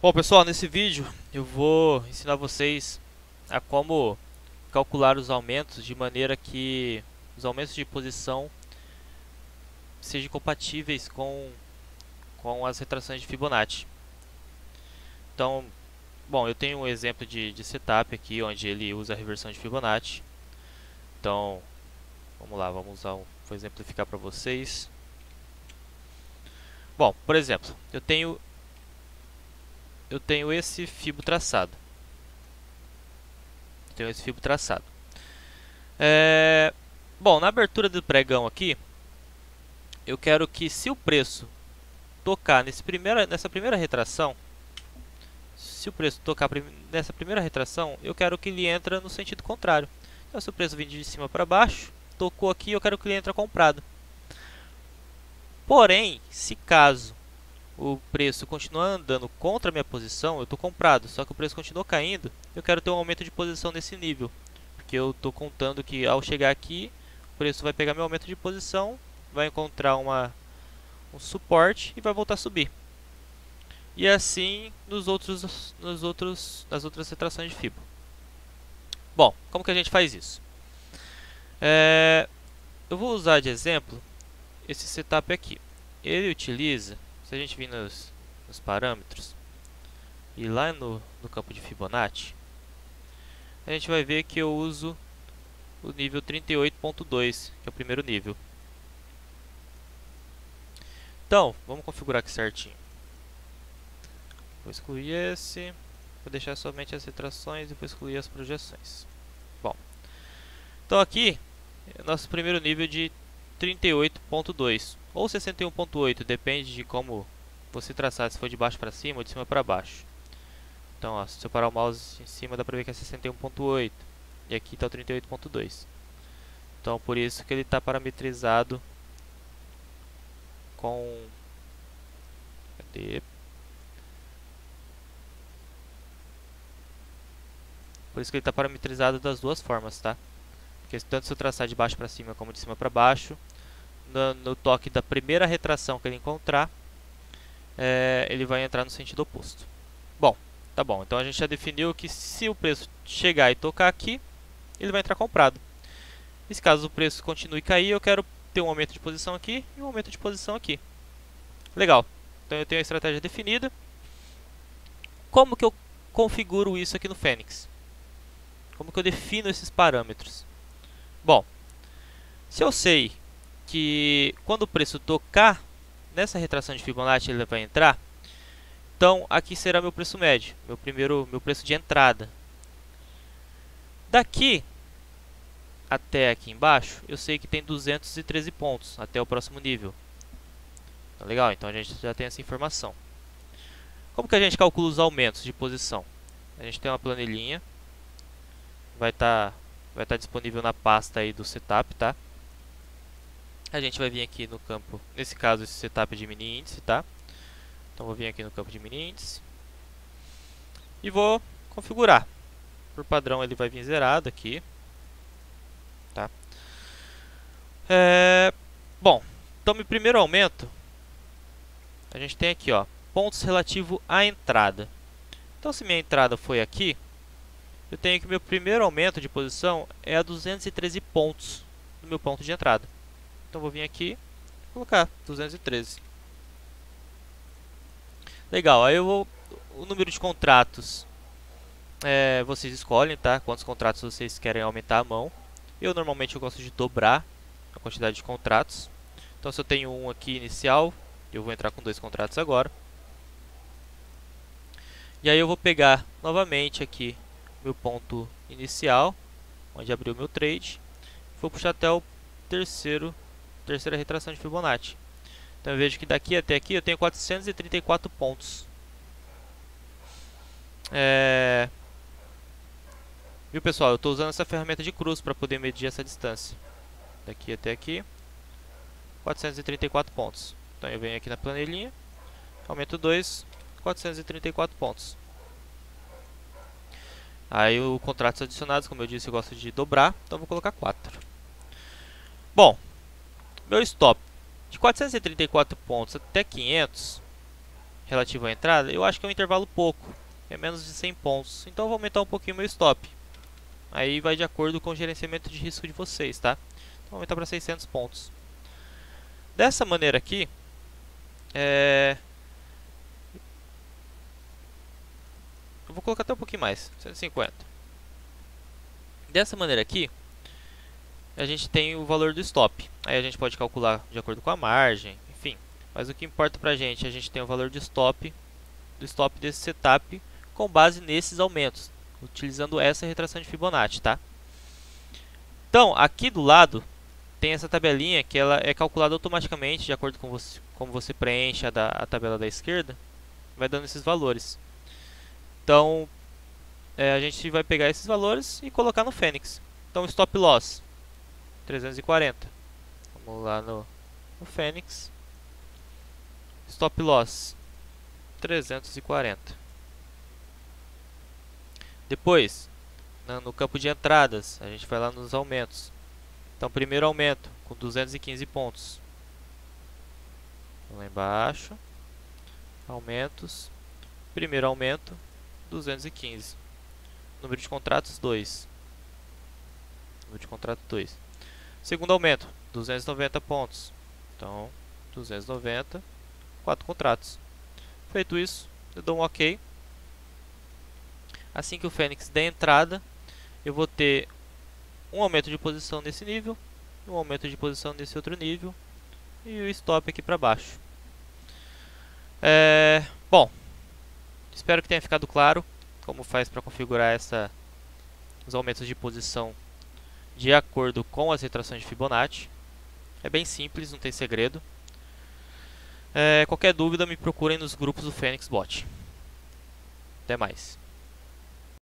Bom, pessoal, nesse vídeo eu vou ensinar vocês a como calcular os aumentos de maneira que os aumentos de posição sejam compatíveis com as retrações de Fibonacci. Então, bom, eu tenho um exemplo de setup aqui onde ele usa a reversão de Fibonacci. Então, vamos lá, vou exemplificar para vocês. Bom, por exemplo, eu tenho esse fibo traçado. Bom, na abertura do pregão aqui, eu quero que, se o preço tocar nessa primeira retração, eu quero que ele entre no sentido contrário. Então, se o preço vir de cima para baixo, tocou aqui, eu quero que ele entre comprado. Porém, se caso o preço continuar andando contra a minha posição, eu estou comprado, só que o preço continua caindo, eu quero ter um aumento de posição nesse nível. Porque eu estou contando que ao chegar aqui, o preço vai pegar meu aumento de posição, vai encontrar um suporte e vai voltar a subir. E assim nas outras retrações de Fibo. Bom, como que a gente faz isso? Eu vou usar de exemplo esse setup aqui. Ele utiliza, se a gente vir nos parâmetros e lá no campo de Fibonacci, a gente vai ver que eu uso o nível 38.2, que é o primeiro nível. Então, vamos configurar aqui certinho. Vou excluir esse, vou deixar somente as retrações e vou excluir as projeções. Bom, então aqui é nosso primeiro nível de 38.2 ou 61.8, depende de como você traçar, se for de baixo para cima ou de cima para baixo. Então, ó, se eu parar o mouse em cima, dá para ver que é 61.8 e aqui está o 38.2. Então, por isso que ele está parametrizado com... Cadê? Por isso que ele está parametrizado das duas formas, tá? Porque tanto se eu traçar de baixo para cima como de cima para baixo, no toque da primeira retração que ele encontrar, ele vai entrar no sentido oposto. Bom, tá bom. Então a gente já definiu que se o preço chegar e tocar aqui, ele vai entrar comprado. E se caso o preço continue a cair, eu quero ter um aumento de posição aqui e um aumento de posição aqui. Legal. Então eu tenho a estratégia definida. Como que eu configuro isso aqui no Fênix? Como que eu defino esses parâmetros? Bom, se eu sei que quando o preço tocar nessa retração de Fibonacci ele vai entrar, então aqui será meu preço médio, meu preço de entrada. Daqui até aqui embaixo, eu sei que tem 213 pontos até o próximo nível. Então, legal, então a gente já tem essa informação. Como que a gente calcula os aumentos de posição? A gente tem uma planilhinha, vai estar disponível na pasta aí do setup, tá? A gente vai vir aqui no campo, nesse caso esse setup de mini índice, tá? Então vou vir aqui no campo de mini índice e vou configurar. Por padrão ele vai vir zerado aqui, tá? Bom, então meu primeiro aumento, a gente tem aqui, ó, pontos relativo à entrada. Então se minha entrada foi aqui, eu tenho que meu primeiro aumento de posição é a 213 pontos no meu ponto de entrada. Então vou vir aqui e colocar 213. Legal, aí o número de contratos vocês escolhem, tá? Quantos contratos vocês querem aumentar a mão. Eu normalmente gosto de dobrar a quantidade de contratos. Então se eu tenho um aqui inicial, eu vou entrar com 2 contratos agora. E aí eu vou pegar novamente aqui meu ponto inicial, onde abriu meu trade. Vou puxar até o terceira retração de Fibonacci. Então eu vejo que daqui até aqui eu tenho 434 pontos. Viu, pessoal? Eu estou usando essa ferramenta de cruz para poder medir essa distância. Daqui até aqui, 434 pontos. Então eu venho aqui na planilhinha, aumento 2, 434 pontos. Aí os contratos adicionados, como eu disse, eu gosto de dobrar, então eu vou colocar 4. Bom, meu stop de 434 pontos até 500 relativo à entrada, eu acho que é um intervalo pouco, é menos de 100 pontos. Então eu vou aumentar um pouquinho meu stop. Aí vai de acordo com o gerenciamento de risco de vocês, tá? Então vou aumentar para 600 pontos. Dessa maneira aqui, eu vou colocar até um pouquinho mais, 150. Dessa maneira aqui, a gente tem o valor do stop. Aí a gente pode calcular de acordo com a margem, enfim. Mas o que importa pra gente, a gente tem o valor do stop desse setup com base nesses aumentos, utilizando essa retração de Fibonacci, tá? Então, aqui do lado tem essa tabelinha que ela é calculada automaticamente de acordo com como você preenche a tabela da esquerda, vai dando esses valores. Então, a gente vai pegar esses valores e colocar no Fênix. Então, stop loss 340. Vamos lá no Fênix. Stop loss 340. Depois, no campo de entradas, a gente vai lá nos aumentos. Então, primeiro aumento com 215 pontos. Lá embaixo, aumentos. Primeiro aumento, 215. Número de contratos, 2. Número de contrato, 2. Segundo aumento, 290 pontos. Então, 290, 4 contratos. Feito isso, eu dou um OK. Assim que o Fênix der entrada, eu vou ter um aumento de posição nesse nível, um aumento de posição nesse outro nível e o stop aqui para baixo. Bom, espero que tenha ficado claro como faz para configurar os aumentos de posição de acordo com as retrações de Fibonacci. É bem simples, não tem segredo. Qualquer dúvida me procurem nos grupos do Fênix Bot. Até mais.